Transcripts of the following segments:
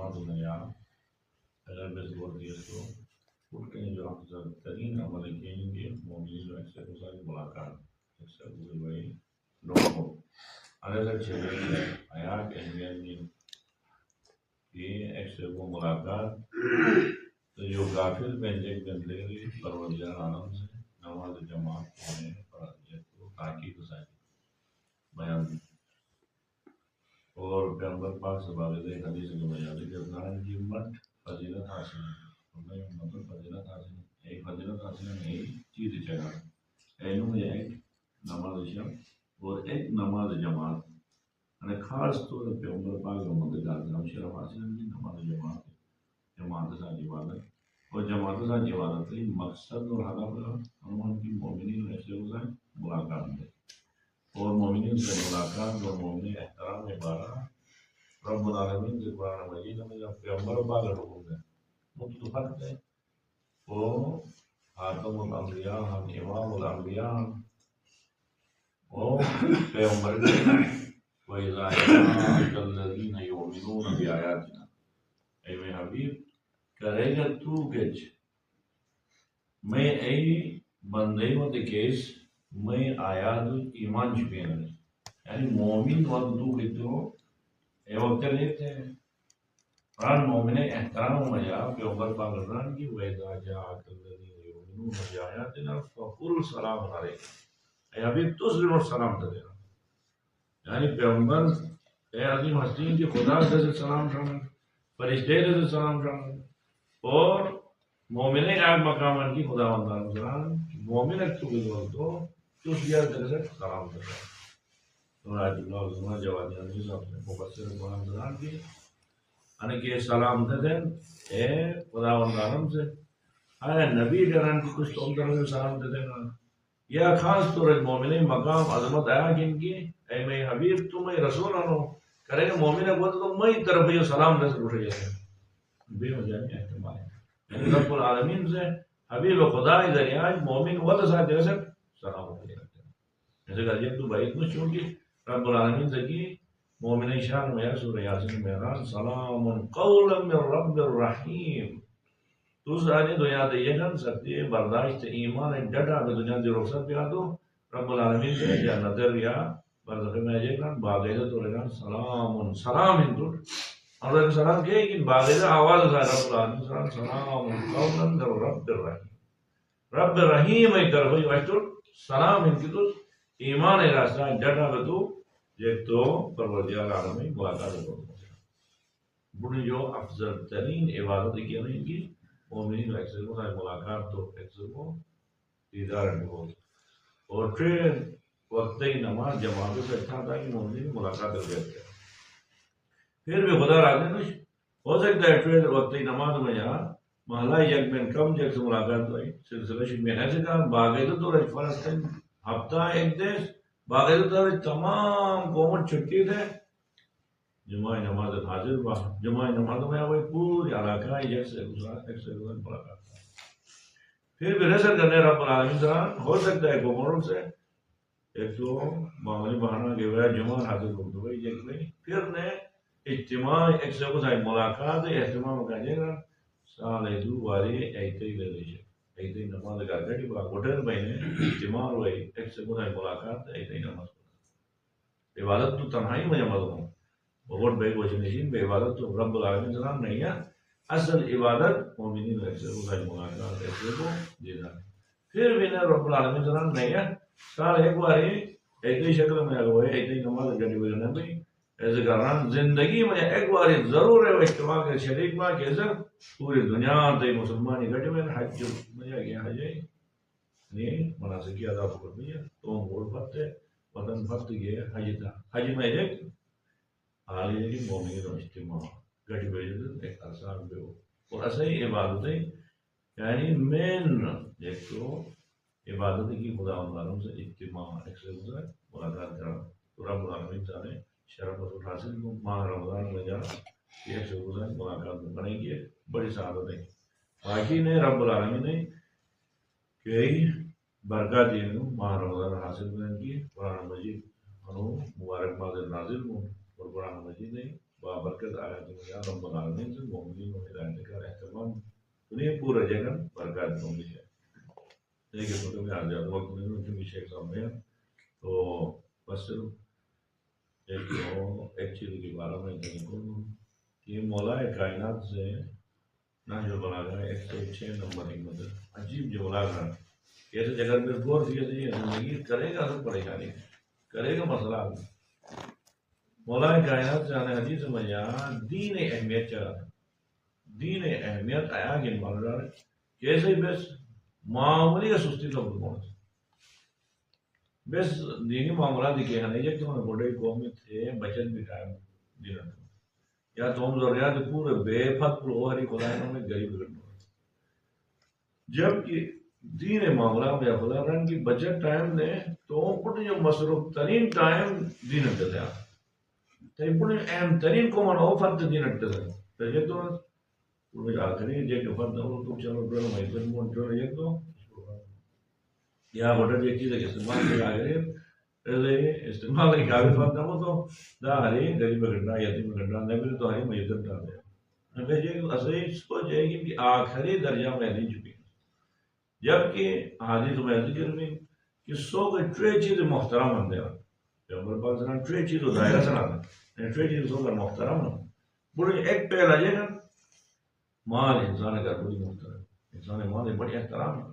جماعت میں یا اگر میں زور دیا تو اٹھ کے جو افضل ترین عمل کہیں گے مومنین و ایسے گزاری ملاقات ایسے گزاری نومو اگر چلے آیات اہمیت یہ ایسے وہ ملاقات تو جو غافل بنجے گندے پروردگار عالم سے نماز جماعت ہونے فرضیت کو تاکید سائیں بیان اور پیغمبر پاک سے باقاعدہ حدیث کے بیان کہ افغان کی امت فضیلت حاصل ہے مطلب فضیلت حاصل ہے ایک فضیلت حاصل ہے ایک چیز چاہا علم ایک نماز شب اور ایک نماز جماعت یعنی خاص طور پہ پیغمبر پاک کا مدد ہم شرف حاصل ہے نماز جماعت جماعت سے عبادت اور جماعت سے عبادت کا مقصد اور ہدف ہم کی مومنین ایسے گزارے ملاقات میں اور مومنین سے ملاقات اور مومن احترام بارہ رب العالمین کے قرآن مجید میں جب پیغمبر پاک حکم ہے متفق ہے وہ خاتم الانبیاء ہم امام الانبیاء وہ پیغمبر کے وَإِذَا جَاءَكَ الَّذِينَ يُؤْمِنُونَ بِآيَاتِنَا اے میں حبیب کرے گا تو گج میں ای بندے و دکیس میں آیات ایمان چپین یعنی مومن وقت تو گجو اے وقت لیتے ہیں قرآن مومن احترام مجا پیغمبر پاک رضان کی وَإِذَا جَاءَكَ الَّذِينَ يُؤْمِنُونَ بِآيَاتِنَا فَقُلْ سَلَامٌ عَلَيْكُمْ اے حبیب تسلم اور سلام دے دینا یعنی پیغمبر اے عظیم ہستین کی خدا سے سلام شامل فرشتے سے سلام شامل اور مومن آگ مقامات کی خدا وندان سلام مومن اکتو گزول تو سیار در سے سلام کر رہا ہے آج اللہ عظمہ جوادی عزیز اپنے مبصر قرآن سلام کی یعنی کہ سلام دے دیں اے خدا وندانم سے آیا نبی کران کی کچھ تو طرح سے سلام دے دینا یا خاص طور مومن مقام عظمت آیا کن کی اے میں حبیب تمہیں رسول آنو کرے گا مومن کو تو میں طرف یہ سلام دے سے اٹھے جائے بے مجانی احتمال ہے رب العالمین سے حبیب خدا ذریعہ مومن وقت ساتھ جیسے سلام اٹھے جاتے ہیں جیسے کہ جب تو بھائی کچھ چونکہ رب العالمین سے کی مومن شان میں سورہ یاسین میں سلام قولا من رب الرحیم تو سارے دنیا دے یہ کن سکتی ہے برداشت ایمان ایک ڈٹا پہ دنیا دی رخصت پہ آدو رب العالمین سے یا نظر یا برداشت میں یہ کن باقیدہ تو رہا سلام سلام ہندو اور سلام کہے کہ باقیدہ آواز ہے رب العالمین سلام سلام قولا من رب الرحیم رب الرحیم ایک طرف ہے واشتر سلام ہندو تو ایمان ایک راستہ ڈٹا پہ تو یہ تو پروردگار عالم میں ملاقات ہو بڑی جو افضل ترین عبادت کی نہیں کی مومنین اکثر کو ملاقات تو اکثر کو دیدار ہو اور پھر وقت نماز جماعت سے اچھا تھا کہ مومنین ملاقات کر گئے پھر بھی خدا راضی نہیں ہو سکتا ہے پھر وقت نماز میں یہاں محلہ یک بین کم جگ سے ملاقات ہوئی سلسلہ شک میں ایسے کہا باقاعدہ تو فرض ہفتہ ایک دن باقاعدہ تو تمام قومت چھٹی تھے جمعہ نماز حاضر ہوا جمعہ نماز میں وہ پوری علاقہ جیسے گزار ملاقات پھر بھی رسل کرنے رب العالمین سے ہو سکتا ہے گمروں سے ایک تو معمولی بہانہ کے وجہ جمعہ حاضر ہوتے ہوئے ایک نہیں پھر نے اجتماع ایک سے کچھ ملاقات اجتماع مکانے گا سال دو واری ایتے ہی لے لیجیے ایتے ہی نماز کا گھٹی با گھٹر مہینے اجتماع ہوئی ایک سے کچھ ملاقات ایتے ہی نماز عبادت تو تنہائی میں عمل ہوں بہت بے کوشش نشین بے عبادت تو رب العالمین سلام نہیں ہے اصل عبادت مومنین ایسے کو ملاقات ایسے کو دینا پھر بھی نہ رب العالمین سلام نہیں ہے سال ایک باری ایک ہی شکل میں ہوئے ایک ہی نماز گھٹی ہوئی نہ بھی ایسے کرنا زندگی میں ایک باری ضرور ہے وہ اجتماع کے شریک ماں کے اثر پوری دنیا تے مسلمانی گھٹی میں حج میں گیا حج نہیں مناسکی ادا کر دیا تو مول پتے وطن پت گئے حج تھا حج میں ایک حالی کی مومنین و اجتماع گھٹی ہوئی ایک ارسان پہ ہو اور ایسے ہی عبادتیں یعنی مین ایک تو عبادت کی خدا عالم سے اجتماع ایک سے گزر ملاقات کرنا تو رب العالمین چاہے شرف حاصل کو ماہ رمضان میں جا ایک سے گزر ملاقات میں بنے گی بڑی سعادت ہے باقی نے رب العالمین نے کئی برکات دی ماہ رمضان حاصل کرنے کی قرآن مجید انو مبارک باد نازل ہوں اور قرآن مجید نے بابرکت آیات میں رب العالمین سے مومنین و ہدایت کا اہتمام انہیں پورا جگہ برکات ہوں گی ہے لیکن تو میں آ جاتا وقت میں کیونکہ شیخ صاحب نے تو بس ایک چیز کے بارے میں کہ مولا کائنات سے نہ جو بنا گیا 106 نمبر حکمت عجیب جو بلا گیا ایسے جگہ میں غور کیا جائے زندگی کرے گا تو پریشانی کرے گا مسئلہ مولا کائنات سے آنے حدیث میں یہاں دین اہمیت چلا دین اہمیت آیا کہ مان رہا ہے کیسے بس معاملی کا سستی تو پہنچ بس دینی معاملات کے ہیں نہیں کہ بڑے قومی تھے بچت بھی ٹائم دینا یا تم ضروریات پورے بے فت پروہری خدایوں میں غریب کرنا جبکہ دین معاملہ میں خدا رن کی بچت ٹائم نے تو پٹ جو مصروف ترین ٹائم دین اٹھتے تھے تو پٹ اہم ترین کو منو فرد دین اٹھتے تھے پہلے تو آخری جے کہ فرد ہو تو چلو ڈرو میں تو مون جو یہ تو یا بڑا یہ چیز ہے استعمال کے آگے پہلے استعمال کے قابل فرد ہو تو دا ہری غریب گھٹنا یتیم گھٹنا نہیں ملے تو ہری میت ڈال دے اگر یہ اصلی سوچ ہے کہ آخری درجہ میں نہیں چکی جبکہ حدیث میں ذکر میں کہ سو کے ٹرے چیز محترم بندے ہیں پیغمبر پاک صلی اللہ علیہ وسلم ٹرے چیز دائرہ سنا ٹرے چیز سو کا محترم ہے بڑے ایک پہلا یہ گا مال انسان کا بڑی محترم انسان مال بڑی احترام ہے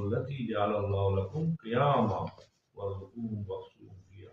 التي جعل الله لكم قياما وارزقوهم واقسوهم فيها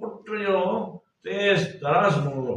putrio tes taras moro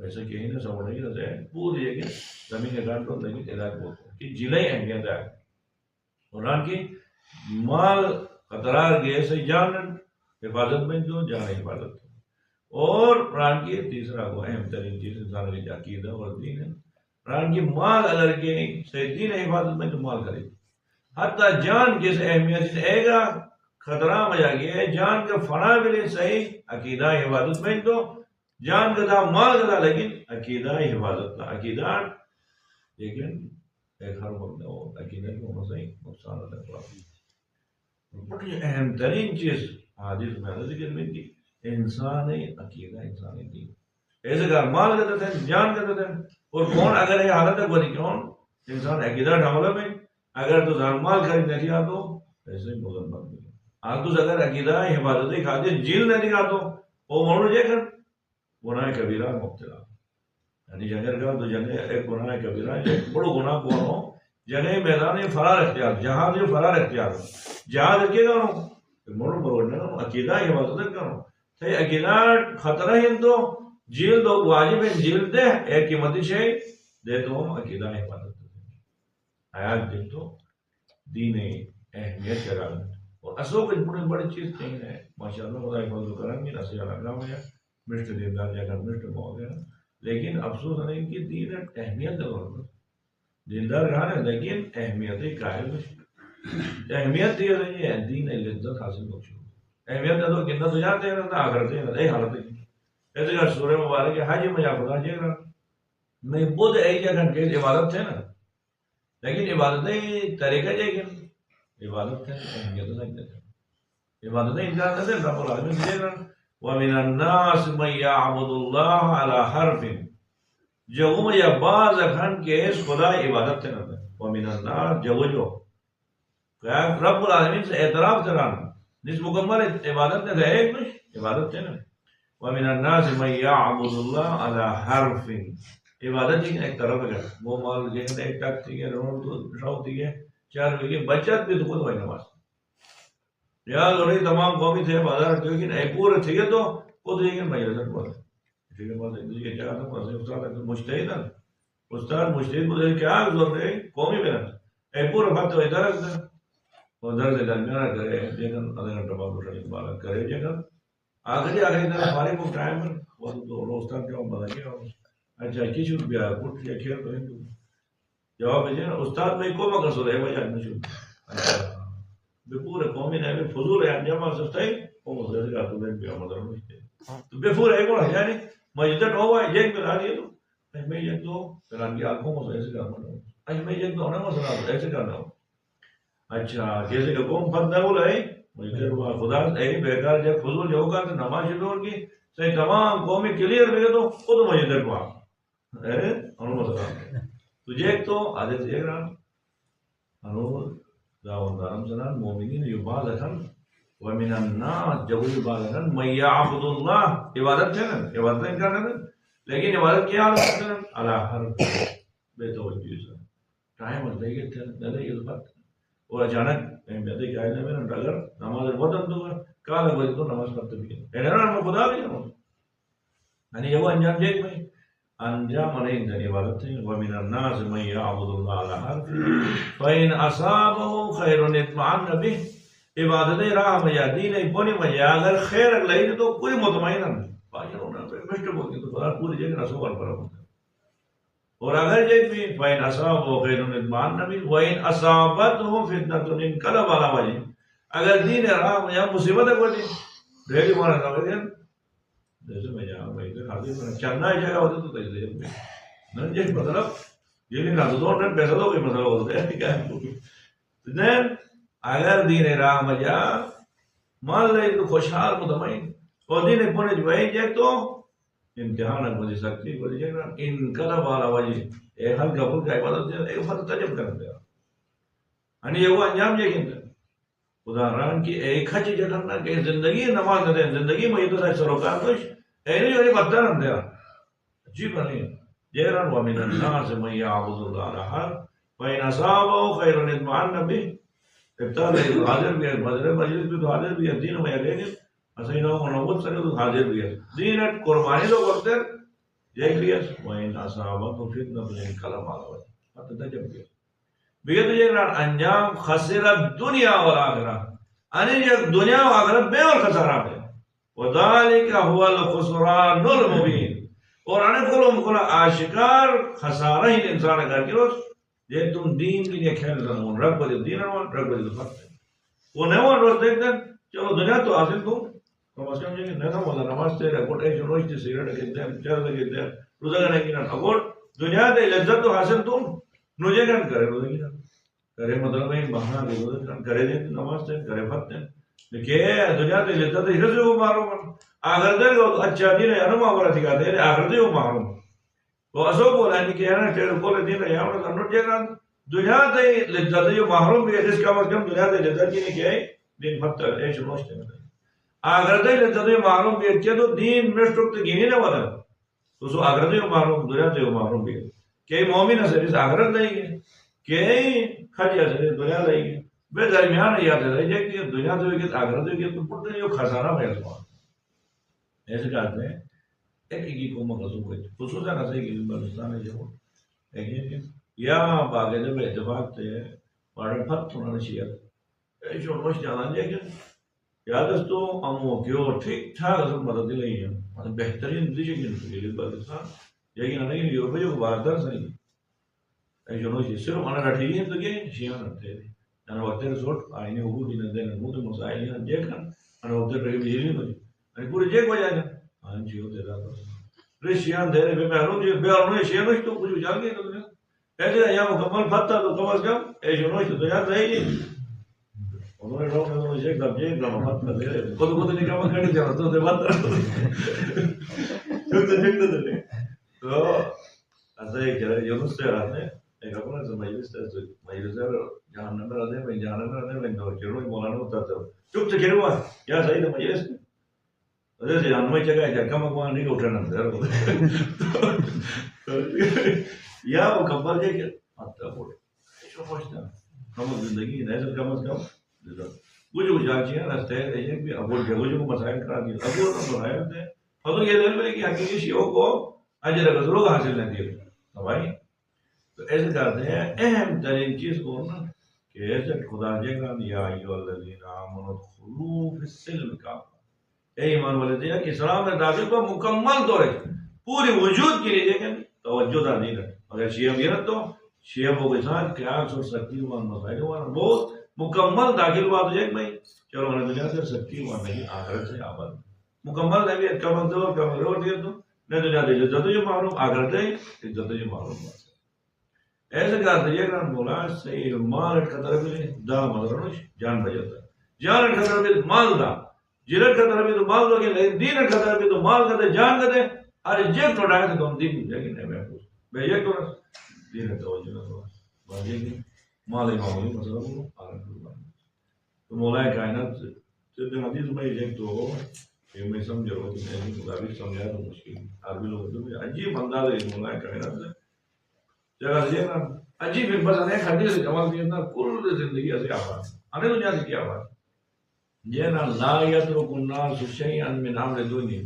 ویسے کہیں نہ سمجھنے کی رضا ہے پوری ہے کہ زمین کے گھر تو لیکن ہدایت بہت ہے کہ جلے اہمیت ہے قرآن کی مال قطرار گئے سے جان حفاظت میں جو جان حفاظت اور قرآن کی تیسرا وہ اہم ترین چیز انسان کی عقیدہ اور دین ہے قرآن کی مال اگر کہ صحیح دین حفاظت میں تو مال کرے حتیٰ جان جیسے اہمیت اے گا خطرہ میں جا گیا ہے جان کا فنا ملے صحیح عقیدہ حفاظت میں تو جان کا تھا مال کا تھا لیکن عقیدہ حفاظت تھا عقیدہ لیکن ایک ہر وقت ہو عقیدہ کی ہونا صحیح نقصان ہوتا ہے بڑی اہم ترین چیز حدیث میں ذکر میں کی انسانی عقیدہ انسانی دین ایسے کا مال کرتے تھے جان کرتے تھے اور کون اگر یہ حالت ہے بنی کون انسان عقیدہ ڈھاملہ میں اگر تو جان مال خرید نہیں دیا تو ایسے ہی مغل بن گیا آج تو اگر عقیدہ حفاظت کھاتے جیل نہیں دیا تو وہ مڑ جائے کر گناہ کبیرہ مبتلا یعنی جنگل کا تو جنگ ایک گناہ کبیرہ بڑو گناہ کون ہو جنگ میدان فرار اختیار جہاں جو فرار اختیار ہو جہاں رکھے گا مڑو بروڑنے عقیدہ حفاظت کرو تو عقیدہ خطرہ ہی تو جیل دو واجب ہے جیل دے ایک قیمتی شے دے تو ہم عقیدہ حفاظت آیات دے تو دین اہمیت کرا اور اصل کچھ بڑی بڑی چیز کہیں ہے ماشاءاللہ خدا فضل کرم کی نصیحت لگا ہوا ہے مسٹر دیندار جا کر مسٹر ہو گیا لیکن افسوس نہیں کہ دین اہمیت ضرور دیندار رہا ہے لیکن اہمیت ہی قائل اہمیت دی رہی ہے دین لذت حاصل ہو چکی اہمیت تو کتنا تو جانتے ہیں نا کرتے ہیں نہیں حالت ایسے کہ سورہ مبارک ہے حج میں خدا جے گا میں بدھ ایک جگہ کے عبادت تھے نا لیکن عبادتیں طریقہ جائے گا عبادت ہے اہمیت نہیں دیتے عبادتیں انسان دیتے رب العالمین دیے گا وَمِنَ النَّاسِ مَن يَعْبُدُ اللَّهَ عَلَى حَرْفٍ جو یا بعض اکھن کے خدا عبادت تھے نا وَمِنَ النَّاسِ جو رب العالمین سے اعتراف کرانا جس مکمل عبادت نے رہے کچھ عبادت تھے نا وَمِنَ النَّاسِ مَن يَعْبُدُ اللَّهَ عَلَى حَرْفٍ عبادت ہی ایک طرف ہے وہ مال جیسے ایک ٹک تھی ہے روڈ تو شاو تھی ہے چار بگے بچت بھی تو خود ہوئی نماز یاد ہو رہی تمام قومی تھے بازار لیکن ایک پورے تھے تو خود لیکن میں رزت بات ٹھیک ہے بات ایک دوسرے کیا تھا پاس استاد مجتہد نا استاد مجتہد بولے کیا زور رہے قومی میں ایک پورے بات تو ادھر ہے اور درد درمیان کرے لیکن آدھے گھنٹہ بعد اٹھنے والا کرے لیکن آخری طرح ہمارے کو ٹائم ہے وہ تو استاد کیا بتا کیا اچھا کچھ روپیہ کچھ یا کھیل کریں تو جواب ہے نا استاد میں کو مگر سو رہے بھائی آدمی چھوٹ بے پورے قومی نے بھی فضول ہے انجام سستا ہی وہ مدرسے کا تو بھی مدر مجھتے تو بے پورے ہے کون ہے یعنی مجدد ہوا ہے ایک بنا دیے تو میں یہ تو پھر کی آنکھوں میں ایسے کرنا ہوں اچھا میں یہ تو ہونا مسئلہ تو ایسے کرنا ہوں اچھا جیسے کہ قوم فرد نہ بولا ہے مجھے خدا ایک بیکار جب فضول جو ہوگا تو نماز شروع کی صحیح تمام قومی کلیئر بھی تو خود مجدد کو تجھے ایک تو عادت ایک رہا انور داون دارم سنان مومنین یباد اکھن ومن الناس جب یباد اکھن من یعبد اللہ عبادت ہے نا عبادت نہیں کرنا نا لیکن عبادت کیا حالت ہے اللہ ہر بے توجہ سے ٹائم ہوتا ہے کہ نہ یہ بات اور اچانک میں تے کہا ہے میں اگر نماز وطن تو کال بجے تو نماز پڑھتے بھی ہے نا خدا بھی ہے یعنی یہ انجام دیکھ میں انجام نہیں دنی عبادت ہے ومن الناس من يعبد الله على حرف فإن أصابه خير اطمأن به عبادت راہ میں یا دین بنی میں یا اگر خیر لئی تو کوئی مطمئن نہیں باہر ہونا مشت بول کے تو خدا پوری جگہ رسول پر ہوتا اور اگر جب بھی فإن أصابه خير اطمأن به وإن أصابته فتنة انقلب على وجهه اگر دین راہ میں یا مصیبت ہے کوئی ڈیلی مارا نہ جیسے میں جہاں بھائی تو خاصی چلنا ہی جگہ ہوتی تو تیسے میں نہ جیسے مطلب یہ نہیں نہ دو نہ پیسہ دو کوئی مسئلہ ہوتا ہے کیا ہے اگر دین راہ میں جا مان لے تو خوشحال مطمئن اور دین پونے جو ہے جائے تو امتحان کو دے سکتی کو دے گا ان قلب والا وجہ ایک حل کا پھول کا عبادت ہے ایک فرد تجب کر دیا یعنی یہ وہ انجام جائے گا ادھارن کی ایک ہچ جگہ کہ زندگی نماز نہ دے زندگی میں یہ تو سروکار کچھ نہیں ہوئی بدتر ہم دیا عجیب نہیں جیران ومن الناس من يعبد الله على حرف فإن أصابه خير اطمأن به ابتداء حاضر بھی ہے مجلس بھی تو حاضر بھی ہے دین میں لیکن اسے نہ منوت سے تو حاضر بھی ہے دین قربانی تو کرتے دیکھ لیا وَإِنْ أَصَابَتْهُ فِتْنَةٌ انقلب على وجهه حتى تجب بگه تو یک انجام خسر دنیا والآخرہ انہیں یک دنیا و آخرت بے اور خسارہ ہے وَذَلِكَ هُوَ الْخُسْرَانُ الْمُبِينُ اور انہیں کھلا آشکار خسارہ ہی انسان کر کے روز یہ تم دین کے لیے کھیل رہا رب بلی دین رہا رب بلی دفت ہے وہ نہیں وہ روز دیکھ دیں چلو دنیا تو حاصل تم کم از کم جائیں نہیں مولا نماز تیرے کوٹ ایشن روش تی سیگرٹ کہتے ہیں چل کہتے ہیں روزہ کرنے کی نا اگر دنیا تے لذت تو حاصل تم نوجے کن کرے روزہ کی نا کرے مطلب ہے بہنا دے روزہ کرے دیں نماز تے کرے فت ہیں لیکن دنیا تے لذت ہی رضی کو مارو من آخر دے گا اچھا دین ہے انو ماورا تھی کہتے ہیں آخر دے کو مارو تو اسو بولا ہے کہ یہاں تیرے کولے دین ہے یہاں پر نوٹ جگہ دنیا تے لذت جو محروم بھی ہے جس کا مطلب دنیا تے لذت کی نہیں کیا ہے دین فت ایش روش تے آخر دے لذت جو محروم بھی ہے تو دین مشترک تے گینی نہ والا تو سو آخر دے محروم دنیا تے محروم بھی ہے کہ مومن ہے اس آخرت نہیں ہے کہ خرچہ سے دنیا نہیں ہے بے درمیان یاد ہے کہ دنیا تو کہ آخرت ہے تو پڑتے جو خزانہ ہے اس ایسے کہتے ہیں ایک کی کو مغزو ہے خصوصا ایسے کہ بلوچستان ہے جو ایک یا باغ جب اتفاق تھے بڑے پھت ہونا چاہیے جو روش جانا ہے کہ یاد ہے تو ہم کیوں ٹھیک ٹھاک اصل مدد لئی ہے مطلب بہترین نتیجے کی بلوچستان لیکن نہیں یورپ جو باردار صحیح ہے جو روش صرف انا رٹھی ہے تو کہ شیعہ رٹھتے ہیں انا وقت رسوٹ آئینے حقوق دینا دینا موت مسائل ہیں دیکھنا انا وقت رہی بجلی نہیں انا پورے جیک ہو جائے گا آن چیو دے رہا تھا رشیان دے رہے بے محروم جی بے اور نوے شیعہ نوش تو کچھ جان گئے تو ایسے یہاں مکمل پھتا تو کم از کم ایسے نوش تو یاد رہی جی انہوں نے لوگ نے انہوں نے جیک دب جیک دب پھتا دے رہے خود خود نہیں کام کرنے جانا تو دے بات رہا تو ایسا ہی کہہ رہے یونس سے آتے ہیں ایک اپنا سے مجلس ہے جہاں نمبر آتے ہیں میں جہاں نمبر آتے ہیں میں دو چڑھوں مولانا ہوتا تھا چپ سے کہہ رہا ہے یا صحیح تھا مجلس میں سے ہمیں چکا ہے جگہ مکوان نہیں اٹھنا یا وہ کمبر جائے کہ آتا بوڑے ایسا پوچھتا ہم زندگی نہیں سر کم از کم کچھ جانچی ہیں رستے ہیں کہ ابول کے وجہ کو مسائل کرا دیا ابول کا بنایا تھے فضل یہ دل میں کہ حقیقی شیعوں کو اجر غزلوں کا حاصل نہیں دیا بھائی تو ایسے کرتے ہیں اہم ترین چیز کو نا کہ ایسے خدا جگہ یا ایو الذین آمنوا ادخلوا فی السلم کافہ اے ایمان والے دیا کہ اسلام میں داخل کو مکمل طور ہے پوری وجود کے لیے دیکھیں توجہ دار نہیں کرتے اگر شیعہ گرت تو شیعہ کے ساتھ قیاس اور سختی ہوا مسائل ہوا بہت مکمل داخل ہوا تو ایک بھائی چلو میں دنیا سے سختی ہوا نہیں آخرت سے آباد مکمل نہیں کم دور کم دور دیا تو نہیں دنیا سے عزت جو معلوم آخرت ہے عزت جو معلوم ایسے کہا تھا یہ کہ مولا صحیح مال اٹھکتر بھی دا مدرنوش جان بجاتا جان اٹھکتر بھی مال دا جیرت خطر بھی تو مال دو گے لیکن دین خطر بھی تو مال کہتے جان کہتے ارے جیب تو ڈائے تو ہم دین کو جائے گی نہیں محفوظ بے یہ تو دین توجہ نہ ہوا بازی کی مال معمولی مسئلہ کو آرن کروا تو مولا کائنات سے حدیث میں ایک تو کہ میں سمجھ رہا ہوں کہ میں مطابق سمجھا تو مشکل عربی لوگ تو عجیب انداز ہے مولا کائنات سے جگہ سے نا عجیب بس انیک حدیث جمال بھی نا کل زندگی ایسے آواز آنے دنیا سے کیا آواز جینا لا یترک الناس شیئا من امر دنیا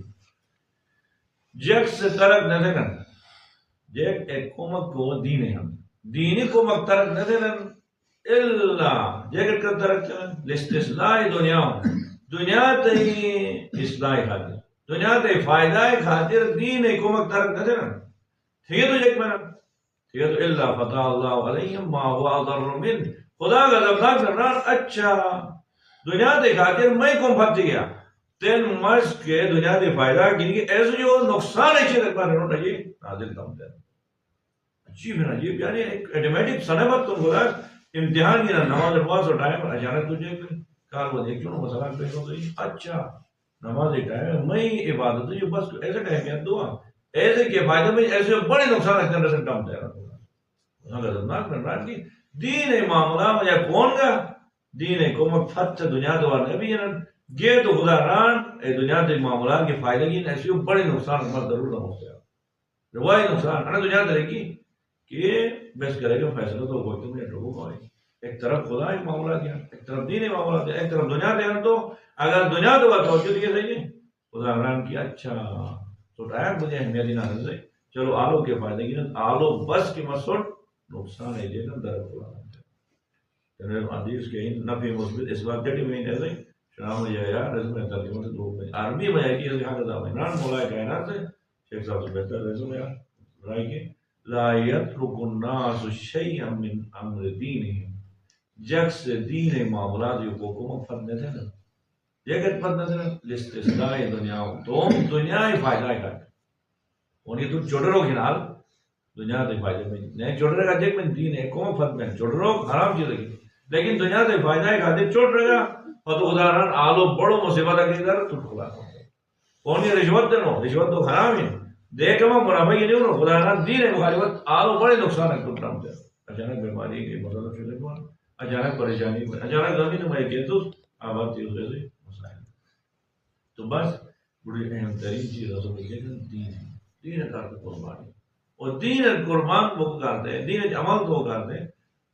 جیک سے ترک نہ دینا جیک ایک قومت کو دین ہے ہم دینی قومت ترک نہ دینا اللہ جیک کا ترک لاستثناء دنیا دنیا تے اصلاح خاطر دنیا تے فائدہ خاطر دین قومت ترک نہ دینا ٹھیک ہے تو جیک میں ٹھیک ہے تو اللہ فتح اللہ علیہم ما هو اضر من خدا کا غضب کرنا اچھا دنیا دے خاطر میں کم پھٹ گیا تین مرض کے دنیا دے فائدہ کیونکہ ایسے جو نقصان ہے چیز پر رہنا چاہیے نازل کم دے عجیب ہے عجیب یعنی ایک ایٹومیٹک سنبت تم بولا امتحان کی نماز نماز اور ٹائم اچانک تجھے کار وہ دیکھ کیوں مسئلہ پیش ہو گئی اچھا نماز ایک ٹائم میں عبادت جو بس ایسے اہمیت دعا ایسے کے فائدہ میں ایسے بڑے نقصان اس کے اندر سے کم دے رہا غضبناک کرنا کہ دین معاملہ مجھے کون کا دین قومت فت دنیا دوار نبی گے تو خدا ران دنیا کے معاملات کے فائدے کی ایسے بڑے نقصان ہمارا ضرور نہ ہو گیا روائی نقصان ہے دنیا دے کی کہ بس کرے گا فیصلہ تو وقت میں لوگوں کو ایک طرف خدا ایک معاملات دیا ایک طرف دین معاملات دیا ایک طرف دنیا دیا تو اگر دنیا تو توجہ دیے صحیح خدا ران کی اچھا تو ٹائم مجھے اہمیت نہ رہے چلو آلو کے فائدے کی نا آلو بس کی مسوٹ نقصان ہے جے نا در خدا حدیث کے نفی مثبت اس وقت جٹی میں نے شام یہ یار رزم ترجمہ سے دو میں عربی میں ہے کہ یہ حالت ہے عمران مولا کائنات سے شیخ صاحب سے بہتر رزم ہے رائے کہ لا يترك الناس شيئا من امر دینهم جگس دین معاملات یہ کو فدنے تھے نا یہ کہ فدنے تھے نا لاستثناء دنیا تم دنیا ہی فائدہ ہے انہیں تو چڑرو گنال دنیا سے فائدہ نہیں چڑرے کا دیکھ میں دین ہے کون فد میں چڑرو حرام چیز ہے لیکن دنیا سے فائدہ ہے کھاتے چوٹ رہے گا اور تو ادارن آلو بڑو مصیبت ہے کہ در تو کھلا کون یہ رشوت دینا رشوت تو حرام ہے دیکھ میں منافع یہ نہیں ہوں خدا نہ دین ہے مخالفت آلو بڑے نقصان ہے تو ٹرم دے اچانک بیماری کی مدد چلے گا اچانک پریشانی اچانک زمین میں کہ تو آباد تھی اس سے مسائل تو بس بڑی اہم ترین چیز ہے سب یہ دین دین کا قربانی اور دین قربان وہ کرتے ہیں دین عمل تو کرتے ہیں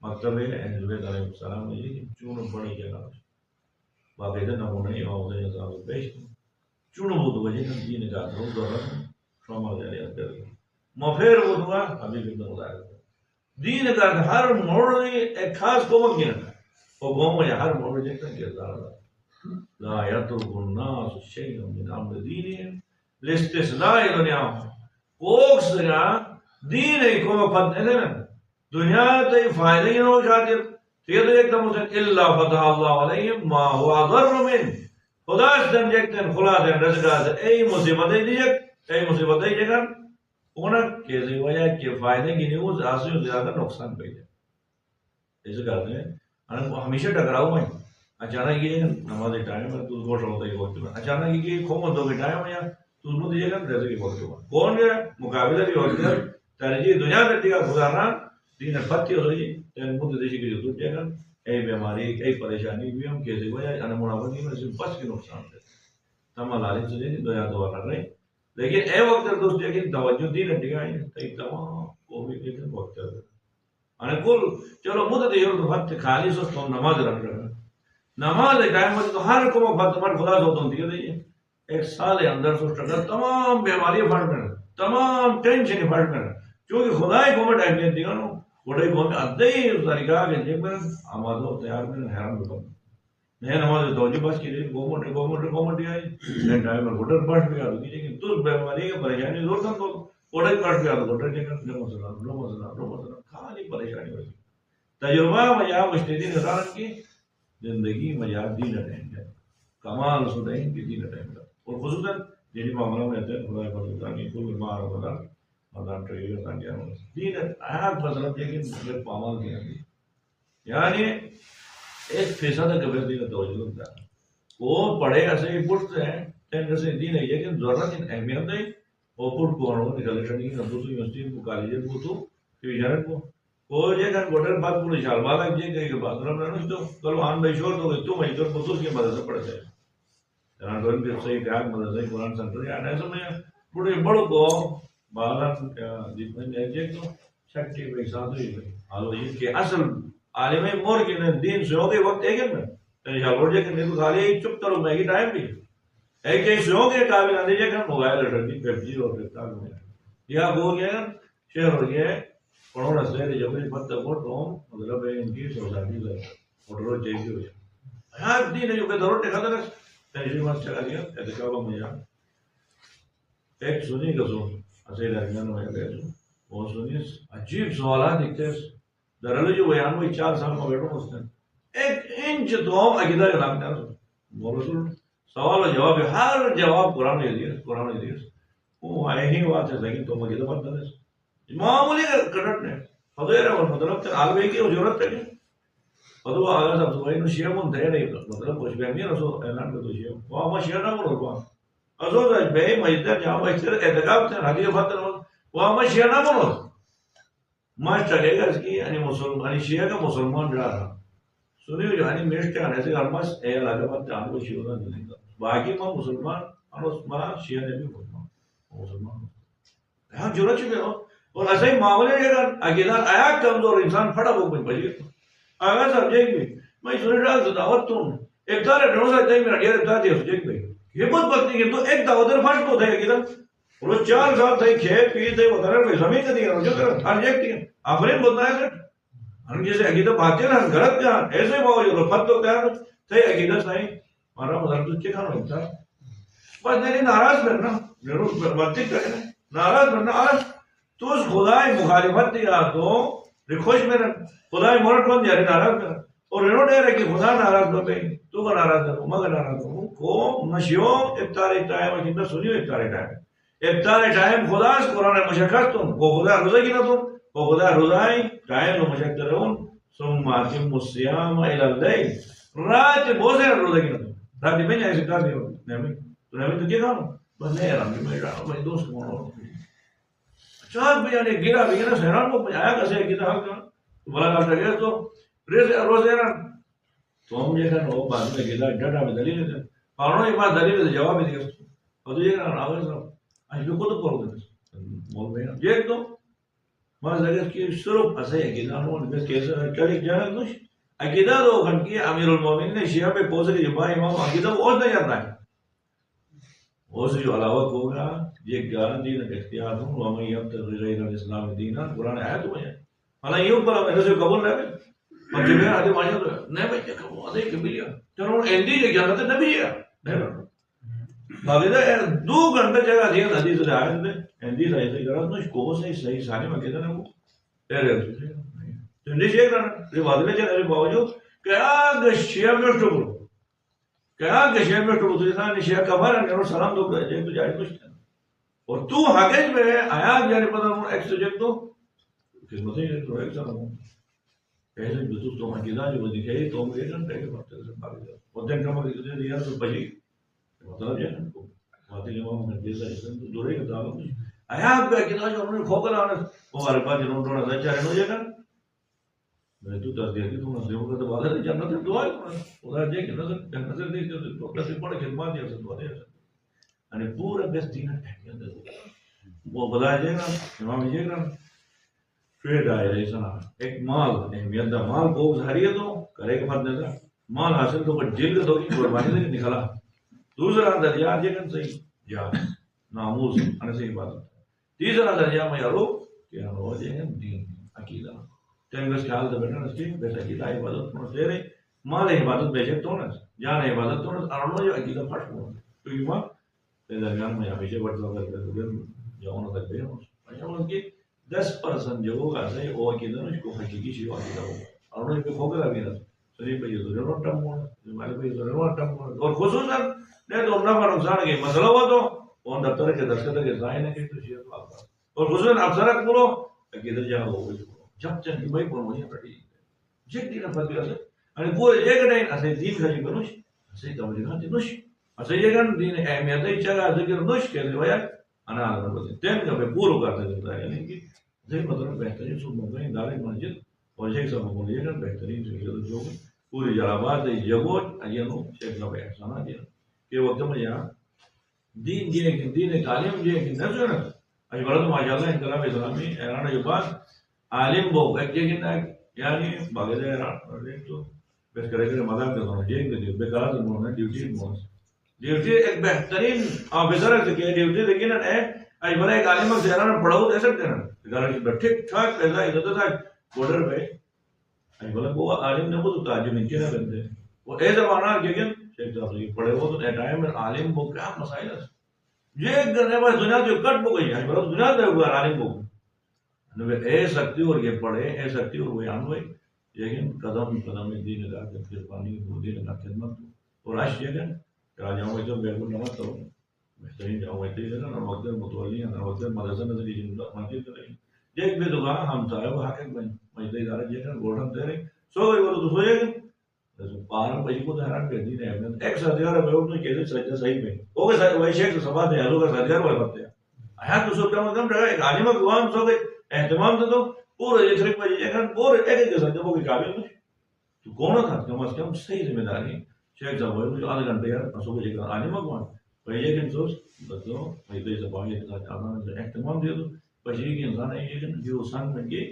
مطلب ہے حضرت علیہ السلام نے یہ چون بڑی جگہ باقاعدہ نمونہ ہی اور یہ صاحب پیش چون وہ تو وجہ دین کا روز دورہ شامل جاری کر مفیر وہ دعا ابھی بھی بتا دین کا ہر موڑ ایک خاص قوم کی ہے وہ قوم ہے ہر موڑ دیکھتا ہے کہ لا يترك الناس شيئا من امر دینهم لاستثناء دنیا کوکس کا دین ہے کو فد ہے نا دنیا تے فائدہ ہی نہ جاتے یہ تو ایک دم سے الا فتح اللہ علیہم ما هو اضر من خدا استن جکتن خلا دے رزق اے مصیبت ہے دیکھ اے مصیبت ہے جگہ انہاں کے وجہ کے فائدے کی نیوز آسے زیادہ نقصان پہ ہے ایسے کرتے ہیں ہمیشہ ٹکراؤ میں اچانک یہ نماز ٹائم ہے تو گوش ہوتا ہے وقت میں اچانک یہ کھوم دو کے ٹائم ہے تو اس کو دیجیے گا جیسے کہ وقت ہوا کون ہے مقابلہ بھی ہوتی ہے ترجیح دنیا کرتی کا گزارنا دین پتی ہو رہی ہے مدد دیشی کی جو جائے گا اے بیماری اے پریشانی بھی ہم کیسے ہوا ہے منافع نہیں میں بس کے نقصان ہے تم لالچ سے دنیا دعا کر رہے لیکن اے وقت دوست ہے کہ توجہ دین ہٹیا ہے تو تمام وہ بھی کہتے ہیں وقت ہے کل چلو مدد یہ تو وقت خالی سو تو نماز رکھ رہا نماز ٹائم ہوتی تو ہر کو وقت تمہارے خدا سے ہوتا ہے ایک سال کے اندر سوچ رکھا تمام بیماریاں پھٹ میں تمام ٹینشن پھٹ میں کیونکہ خدا ہی گورنمنٹ اہمیت دیا نا بڑے گورنمنٹ ادھے ہی طریقہ کے جب میں آماد ہو تیار میں حیران ہوتا ہوں نئے نماز توجہ بس کی گورنمنٹ آئی نئے ٹائم میں گھٹر پھٹ بھی آ رہی لیکن تو بیماری کی پریشانی زور تھا تو گھٹر پھٹ بھی آ رہا گھٹر چکر نو مسئلہ خالی پریشانی ہوئی تجربہ میں یہاں مشتری نظارت کی زندگی میں یاد دین اٹھائیں گے کمال سنائیں کہ دین اٹھائیں گے اور خصوصاً جنہی معاملہ میں آتے ہیں خدا فضلتا کہ کل مار ہوگا مدان ٹریگر تھا کیا ہوگا دین آیات فضلت ہے کہ مگر پامال کیا دی یعنی 1% قبر دین توجہ ہوتا ہے وہ پڑھے ایسے ہی پڑھتے ہیں تین سے دین ہے لیکن ضرورت اہمیت ہے وہ پڑھ کو ہنو نکلشن کی دوسری یونیورسٹی کو کالج کو تو ڈویژن کو وہ یہ کہ گوٹر بات پوری شال والا یہ کہ بات نہ رہنا تو کل آن بھائی شور تو تو میں تو خصوص کی مدد سے پڑھتے ہیں رانڈون کے صحیح کہا مدد سے قرآن سنٹر یا ایسا میں پورے بڑوں کو باہر جتنے نیچے تو چھٹی پہ ساتھ ہوئی حالو یہ کہ اصل عالم مور کے دین سو کے وقت ہے کہ میں تیری شال روڈ جے کہ نہیں تو خالی چپ کرو میں کی ٹائم بھی ایک کہ سو کے قابل آنے جے کہ موبائل رکھتی پیپجی اور رکھتا میں یا ہو گیا شہر ہو گیا پڑھو نہ سہرے جب بھی پتہ پڑھو مطلب ہے ان کی سوسائٹی سے پڑھو چاہیے ہو جائے ہر دین جو کہ ضرورت ہے خاطر تیری بات چلا دیا کہتے کیا ہوا مجھے ایک سنی کا سن اسے درمیان میں گئے وہ سنی عجیب سوالات لکھتے ہیں دراصل جو بیان ہوئی 4 سال میں بیٹھوں اس نے ایک انچ دوم عقیدہ کا نام کیا رسول سوال و جواب ہر جواب قرآن حدیث وہ آئے ہی بات ہے لیکن تو عقیدہ بات نہیں معمولی کٹٹ نے فضیر اور مطلب آگے کی ضرورت ہے فضو آگے سب سے بھائی شیعہ من دے نہیں مطلب کچھ بہمی رسول اعلان کر دو شیعہ وہاں شیعہ نہ مرو وہاں ازو بے مجدد جہاں بچتے اعتقاب تھے حدیث فتر وہاں شیعہ نہ مرو ماش چلے گا اس کی یعنی مسلمان شیعہ کا مسلمان جا رہا سنیو جو یعنی میشتے آنے سے ارمس اے علاقہ بات جان کو شیعہ نہ ملے گا باقی ماں مسلمان اور اس ماں شیعہ نے بھی مسلمان یہاں ضرورت چکے ہو اور ایسے ہی معاملے اگر عقیدہ آیا کمزور انسان پھڑا وہ کوئی بجے آگا سبجیکٹ بھی میں سنے رہا تو دعوت تم ایک دار ڈھونسا جائے میرا ڈیر اتار دیا سبجیکٹ بھی یہ بہت بات نہیں ہے تو ایک دعوت پھٹ کو تھا عقیدہ وہ 4 سال تھے کھیت پیت تھے وغیرہ زمین کا دیا جو کر ہر ایک دیا آفرین بولنا ہے سر ہم جیسے عقیدہ باتیں نا غلط کیا ایسے باوجود رفت تو کیا تھے عقیدہ صحیح ہمارا مدر تو چکھا ہوتا بس نہیں ناراض کرنا ضرور باتیں کرنا ناراض کرنا آج تو اس خدای مخالفت دیا تو خوش میں خدای مورٹ بن جائے ناراض کر اور رنو دے رہے کہ خدا ناراض کر گئی تو کا ناراض کروں میں کا ناراض کروں کو مشیو افطار ٹائم عقیدہ سنیو افطار ٹائم افطار ٹائم خدا اس قرآن مشخص تم وہ خدا روزہ کی نہ تم وہ خدا روزائی ٹائم مشخص رہون ثم اتم الصيام الى الليل رات بہت سے روزہ کی نہ تم رات میں ایسے کر دیو نہیں تو نہیں تو کیا کام بس نہیں یار میں میرے دوست کو چار بھی یعنی گرا بھی نا سہران کو آیا کیسے کتا حق بلا ڈاکٹر گیا تو روزے نا تو ہم یہ کہنا وہ بعد میں گلا ڈاٹا میں دلیل ہے پانوں ایک بار دلیل ہے جواب دیا اور تو یہ کہنا آگے صاحب آج بھی خود کرو گے مول میں یہ تو ماذا لگا کہ صرف ایسے عقیدہ نو بس کیسے چلی جانا کچھ عقیدہ تو ہم کی امیر المومنین نے شیعہ پہ پوز کے جبا امام عقیدہ وہ اور نہیں جاتا ہے وہ سے جو علاوہ ہوگا یہ گارنٹی نہ اختیار ہوں ومن یبتغی غیر الاسلام دینا قرآن آیت میں ہے حالانکہ یہ اوپر میں سے قبول نہ کرے اور جب آدھی ماجا تو نہیں بچے کو آدھے کہ ملیا چلو ایندی جو جانتے نبی ہے نہیں باقاعدہ 2 گھنٹے جگہ دیا حدیث سے آیت میں ایندی سے ایسے کرا تو کو سے صحیح سانے میں کہتا نا وہ تیرے تو نہیں یہ کرنا یہ واضح ہے باوجود کیا گشیا میں تو کیا گشیا میں تو انسان نشیا کبر ہے اور سلام دو کہ تو جائے کچھ اور تو حقیقت میں آیا جانے پتہ ہوں ایک سبجیکٹ تو خدمت ہے تو ایک سلام ایسے جو تو عقیدہ جو دکھائے تو ہم یہ جانتے ہیں کہ بات سے باقی ہے اور دن کا مگر یہ دیا تو بجی مطلب یہ ہے باتیں جو ہم نے جیسا ہے تو دورے کا دعویٰ کچھ آیا آپ کا عقیدہ جو انہوں نے کھوکر آنا ہمارے پاس جنہوں نے تھوڑا سا ہو جائے گا میں تو تصدیق کی تو مسلموں کا تو بات ہے جنت ہے دعا ہے خدا جے کہ نظر دیکھ تو کسی پڑھ کے بعد یہ سب دعا دے یعنی پورا بس دین ہے وہ بتایا جائے گا امام یہ گا پھر دائرہ سنا ایک مال اہمیت دا مال کو ظاہری ہے تو کرے کے بعد نظر مال حاصل تو پر جلد تو کی قربانی سے نکلا دوسرا درجہ یہ کہ صحیح یا ناموس ان سے بات تیسرا درجہ میں یارو کہ ہم ہو جائیں دین عقیدہ تینگس کے حال دے بیٹھا اس کی بس عقیدہ عبادت کو دے رہے مال عبادت بیچے تو نہ جان عبادت تو نہ اور جو عقیدہ پھٹ ہوا تو یہ ماں درمیان میں ہمیشہ بڑھتا کر کے جاؤں تک بھی ان کی 10% جو ہوگا صحیح وہ عقیدہ اس کو حقیقی چیز عقیدہ ہوگا اور ان پہ کھوکر ابھی نہ صحیح پہ یہ ضرور ٹم ہونا ہمارے پہ ضرور ٹم ہونا اور خصوصاً نہیں تو نہ پر نقصان کے مسئلہ ہوا تو وہ دفتر کے دستخط کے ظاہر ہے کہ تو شیئر آپ اور خصوصاً افسرات بولو عقیدہ جہاں ہوگا جب چن کی بھائی پر مجھے پڑی جب دین افت بھی اسے پورے ایک ڈائن اسے دین خالی کنوش اسے توجیحات نوش اسے یہ کہ دین اہمیت ہے چگہ ذکر نوش کے روایہ انا عالم بولتے تین کا پہ پورو کرتا جاتا ہے یعنی کہ یہ مطلب بہترین سو موقع دار مسجد اور شیخ صاحب کو یہ بہترین جو پوری جلابات ہے جگوت اجنو شیخ صاحب احسانات دیا کہ وقت میں یہاں دین یہ کہ دین تعلیم یہ کہ نہ جو ہے اج بڑا تو ماشاءاللہ انقلاب اسلامی ایران کے بعد عالم بو ایک جگہ یعنی باقاعدہ ایران تو بس کرے کرے مذہب کے دونوں جیک دے بیکار تو مون ڈیوٹی مون ڈیوٹی ایک بہترین آفیسر ہے کہ ڈیوٹی لیکن ہے اج بڑا ایک عالم سے ایران پڑھاؤ دے سکتے ہیں گھر ٹھیک ٹھاک پیسہ ادھر تھا بارڈر پہ اج بڑا وہ عالم نے وہ تعجب نہیں کیا بندے وہ اے زمانہ لیکن شیخ صاحب یہ پڑھے وہ تو ٹائم میں عالم وہ کیا مسائل ہے یہ کرنے بعد دنیا جو کٹ ہو گئی ہے بڑا دنیا دے ہوا عالم وہ اے سکتی اور یہ پڑھے اے سکتی اور وہ یان ہوئے لیکن قدم قدم دین کا پھر پانی وہ دین کا خدمت اور آج یہ کہ راجاؤں میں جو بالکل نمت کرو بہترین جاؤں ہے ٹھیک ہے نا وقت متولی ہے وقت مدرسہ میں سے مسجد کریں ایک بھی دکان ہم صاحب حق بن مسجد ادارہ جے کر گورنم دے رہے سو گئی وہ تو سو جائے گا پارم بجی کو حیران کر دی نے ایک ساتھیار ہے وہ تو کہتے سجدہ صحیح میں اوکے صاحب وہ شیخ سبا دے حضور کا ساتھیار والے کرتے ہیں آیا تو سو کم رہا ایک عالم قوام سو گئی اہتمام تو پورے یہ صرف بجی کر پورے ایک ایک سجدہ وہ کے قابل نہیں تو کون تھا کم از کم صحیح ذمہ داری شیخ صاحب وہ آدھے گھنٹے یار سو بجے کا عالم قوام پہلے کہ سوچ بتاؤ میں تو زبان کے ساتھ آنا اہتمام دے دو بشری کے انسان ہے یہ جو سان میں کے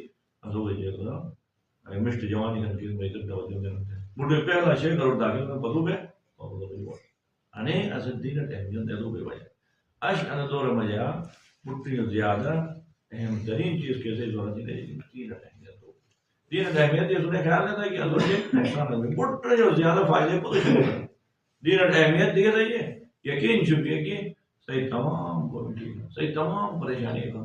سو بجے کا مشت جوانی کا چیز میں تو دعوت دے مجھے پہلا شیخ اور داخل میں بدو پہ اور بدو پہ انے اسد دین ٹینشن دے دو بے بھائی اشن دور مجا مٹھی زیادہ اہم ترین چیز کیسے ضرورت ہے دین اہمیت ہو دین اہمیت یہ تمہیں خیال رہتا ہے کہ اصل یہ نقصان ہے مٹھ جو زیادہ فائدے کو دین اہمیت دی رہی ہے یقین چھپیے کہ صحیح تمام کوئی صحیح تمام پریشانی کا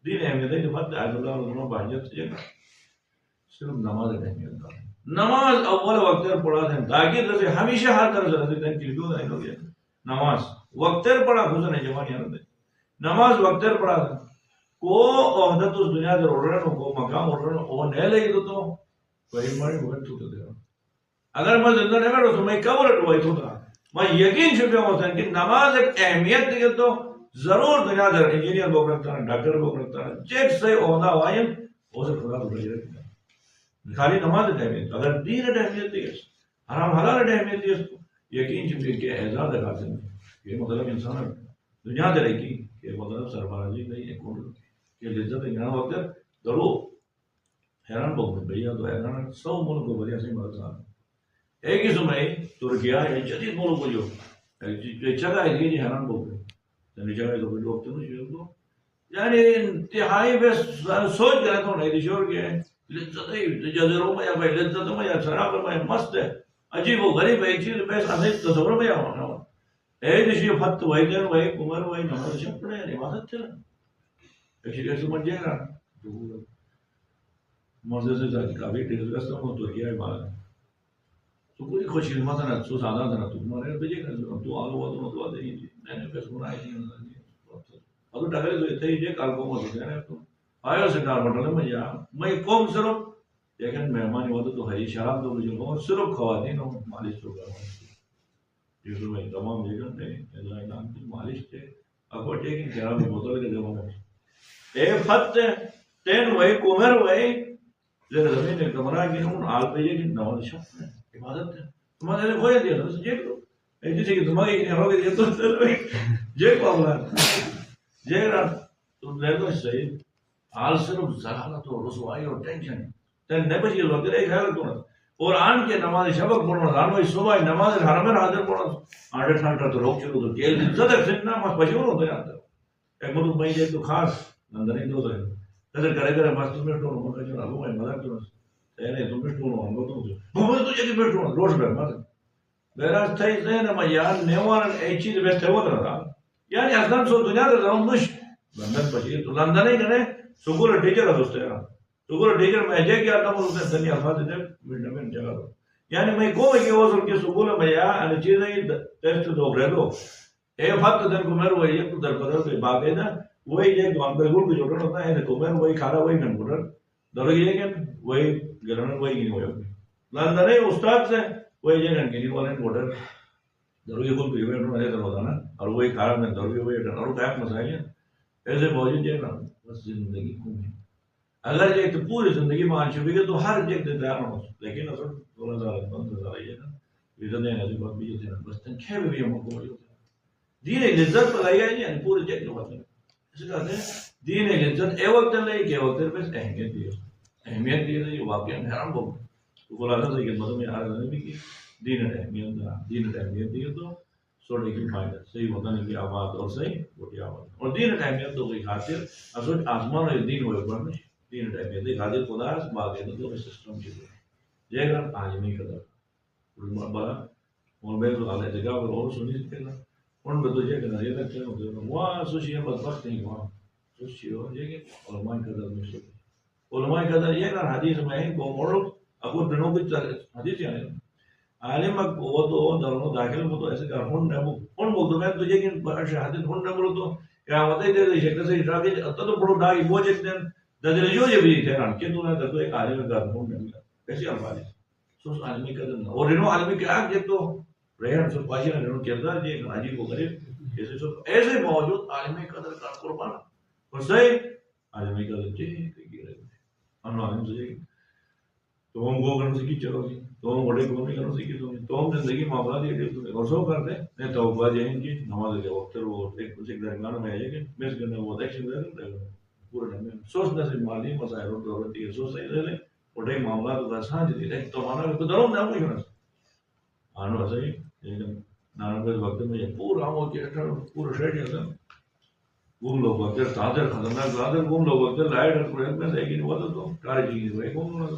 دین اہمیت ہے کہ فت اللہ بحجت سے جگہ صرف نماز اہمیت کا نماز اول وقت پڑھا تھا تاکہ جیسے ہمیشہ ہر طرح سے کیوں نہیں ہوگی نماز وقت پڑھا خود نے جوانی نماز وقت پڑھا تھا کو عہدت اس دنیا سے اڑ رہے کو مقام اڑ رہے وہ نہیں لگی تو کوئی ماری وقت چھوٹ دے گا اگر میں زندہ نہیں بیٹھا تو میں کب رٹوائی ہوتا میں یقین چھپے ہوتا ہے کہ نماز ایک اہمیت دی تو ضرور دنیا سے انجینئر کو رکھتا ہے ڈاکٹر کو رکھتا ہے چیک سے عہدہ وائن اسے خدا کو بھیج رکھتا ہے خالی نماز اہمیت اگر دین اہمیت دی حرام حلال اہمیت دی اس کو یقین چھپے کہ اعزاز ہے حاصل یہ مطلب انسان دنیا سے رہی کہ مطلب سربراہی نہیں ہے کون کہ لذت یہاں وقت ضرور حیران بہت بھیا تو حیران سو ملک کو بڑھیا سے مدد صاحب ایک ہی سمے ترکیا ہے جدید ملک کو جو جگہ ہے یہ حیران بہت جگہ تو کوئی وقت نہیں یعنی انتہائی بے سوچ کر تو نہیں شور کے لذت جزیروں میں یا بھائی لذت میں یا شراب میں مست ہے عجیب و غریب ایک چیز پیسہ نہیں تصور میں ہونا ایک چیز فت وہی دن وہی کمر وہی نماز شب پڑے عبادت چلا ایک چیز سمجھ جائے گا مزے سے جاتی کافی ٹیکس رستہ ہوں تو کیا عبادت تو کوئی خوشی مت نہ تو سادہ تھا تو تمہارے بجے کر تو آلو وہ تو آتے ہی میں نے پیسہ بنائی تھی اب ڈاکٹر تو اتنے ہی کال کو مت ہے تو آیا سے کار بٹل میں جا میں قوم صرف لیکن مہمان ہوتا تو ہے شراب تو مجھے بہت صرف خواتین ہوں مالش تو کروا میں تمام جگہ مالش تھے اکوٹے کی شراب کی بوتل کے جگہ میں اے فت تین وہی کمر وہی زمین نے کمرہ کی ہوں آل پہ یہ کہ نواز شب عبادت ہے تمہارے کوئی دیا تھا جیک لو ایک جیسے کہ تمہاری ایک ہو گئی تو جیک پاؤ جیک رات تو لے دو صحیح حال صرف ذہانت اور رسوائی اور ٹینشن تین نے بچی لوگ رہے خیال تو اور آن کے نماز شبق پڑھنا آن وہی صبح نماز حرم میں حاضر پڑھنا آٹھ ٹھنڈا تو روک چلو تو کیل صدق سننا مس بچوں ہوتے جاتا ایک مطلب میں جائے تو خاص نندنی دو ہے نظر کرے کرے مس تم بیٹھو ہوں میں چلا وہ مذاق تو نہیں تم بیٹھو ہوں وہ تو جگہ بیٹھو ہوں روش بیٹھ مت بیراز تھے سے نہ میں یار نیوان ایک چیز بیٹھے ہوتا رہا یعنی اصلا سو دنیا کا زمان مش لندن پچی تو لندن ہی کرے سکول ٹیچر ہے دوستے ہیں سکول ٹیچر میں جے کیا تھا اس نے دنی الفاظ دے میں جگہ دو یعنی میں کو کہ وہ سر کے سکول میں یا ان چیزیں ٹیسٹ دو رہ دو اے فقط دن کو مر وہی تو در بدل کے باقی نا وہی ایک دو بالکل بھی جوڑنا ہوتا ہے تو میں وہی کھارا وہی من گڑ در یہ کہ وہی گرن وہی نہیں ہویا لندن ہے استاد سے وہی جگہ کی والے ووٹر در یہ کو بھی بیٹھنا ہے تو ہوتا نا اور وہی کھارا میں در وہی اور ٹائم مسائل ایسے موجود ہے نا بس زندگی کو اگر یہ تو پوری زندگی مان چکی ہے تو ہر جگہ تیار ہو لیکن اصل 2015 یہ نا ریزن ہے جو بات بھی ہے بس تن کھے بھی ہم کو دین عزت پر آیا ہے پوری جگہ کو بات اس کا ہے دین عزت اے وقت لے کے وقت پہ اہمیت دی ہے واقعا حرام ہو تو بولا تھا کہ مطلب میں آ رہا ہے کہ دین اہمیت دی تو سوڑے کی فائدہ صحیح ہوتا نہیں کہ آباد اور صحیح وہی آباد اور دین اہمیت تو کوئی خاطر اصل آسمان اور دین ہوئے پر نہیں دین اہمیت ہے خاطر خدا باقی تو سسٹم چیز ہے یہ گا عالمی قدر بڑا اور میں تو حالت جگہ پر اور سنی سکتے گا ان میں تو یہ کہنا یہ لگتے ہیں وہاں سوچیے بس وقت نہیں وہاں سوچیے اور یہ کہ علماء قدر میں سوچ علماء قدر یہ کہ حدیث میں کو موڑو ابو دنوں کی حدیث یعنی عالم وہ تو دروں داخل وہ تو ایسے کر ہن بولتا میں تو یہ کہ شہادت ہن نہ بولو تو کیا ہوتا ہے دے شکل سے اٹھا کے تو بڑو ڈائی وہ جتنے دجل جو یہ بھی تھے کہ تو نہ تو ایک عالم کا ہن نہیں کیسے الفاظ سو عالمی قدر اور انہوں عالمی کے آگ تو رہن سو پاشی نہ انہوں کردار جی حاجی کو کرے ایسے موجود عالمی قدر کا قربان اور صحیح عالمی قدر جی کہ رہے انہوں عالم سے تو ہم وہ کرنے سیکھی چلو گی تو ہم بڑے کو نہیں کرنے سیکھی تو ہم زندگی معاملات یہ رسو کرتے ہیں تو بعد یہ کہ نماز کے وقت وہ ایک درمیان میں ہے کہ مس کرنے وہ ایکشن دے پورے میں سوچنے سے مالی مسائل اور دولت یہ سوچ صحیح لے بڑے معاملات کا سانج دی تو ہمارا کو دروں نہ کوئی ہونا آنو صحیح لیکن نانک وقت میں یہ پورا وہ پورا اسٹیڈیم تھا گھوم لو وقت تازر خطرناک تازر گھوم لو وقت لائٹ پروجیکٹ میں لیکن وہ تو کاری چیز ہے گھوم لو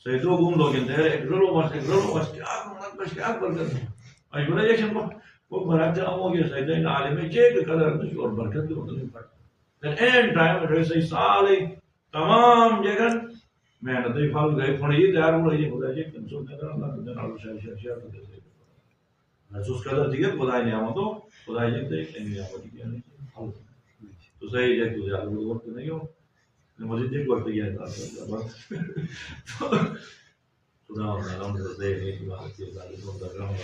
صحیح تو گھوم لو کہ ایک رولو بس کیا برکت ہے بڑا یہ شنبہ وہ مراجع ہو گیا صحیح تو عالم چیک قدر اور برکت بھی ہوتا نہیں پڑتا then end time it is سارے تمام جگہ محنت ہی پھل گئے پھڑ یہ تیار ہو رہی ہے خدا جی کنسول نہ کرنا تو جناب شہر تو دے محسوس قدر دیگر خدای نعمت تو خدای جی دیکھ لیں گے نعمت کیا نہیں تو صحیح ہے تو زیادہ وقت نہیں ہو مجھے دیکھ وقت کیا تھا خدا ہم دے نہیں کہ بات کی بات کو کر رہا ہوں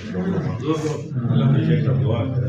اللہ کی دعا کرے